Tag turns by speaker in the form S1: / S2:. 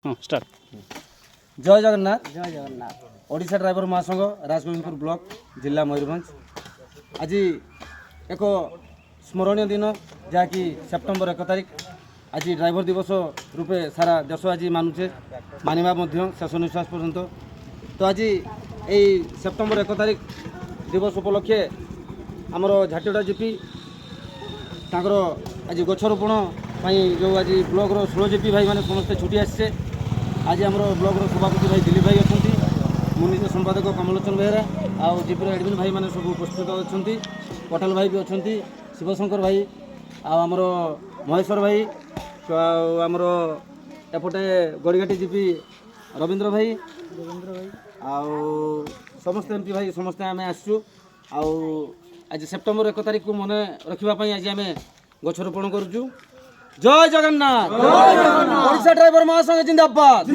S1: Start.
S2: जय जगन्नाथ।
S3: जय Jagannath.
S2: Odisha driver महासंघ राजगोविंदपुर ब्लॉक जिला मयूरभंज आज एक स्मरणीय दिन जहाँकि सेप्टेम्बर 1 तारिख आज ड्राइवर दिवस रूपे सारा देश आज मानुचे मानिबा शेष निश्वास पर्यंत तो आज यही सेप्टेम्बर 1 तारिख दिवस उपलक्षे आमर झाटीगड़ा जीपी तांकर आज गछरोपण जो आज ब्लॉक 16 जीपी भाई मैंने समस्ते छुट्टी आसचे आज आम ब्लॉक सभापति भाई दिलीप भाई अच्छा मुनिज संपादक कमलोचन बेहरा आउ जीपीर एडमिन भाई मैंने सब उपस्थित अच्छा पटेल भाई भी अच्छा शिवशंकर भाई आमर महेश्वर भाई आमर एपटे गड़ीघाटी जीपी रवींद्र भाई आउ समस्त एमपी भाई समस्ते आम आसचु आज सेप्टेम्बर 1 तारिख को मन रखापी आज आम गछरोपण करुचु। जय जगन्नाथ। ओडिशा ड्राइवर महासंघ जिंदाबाद।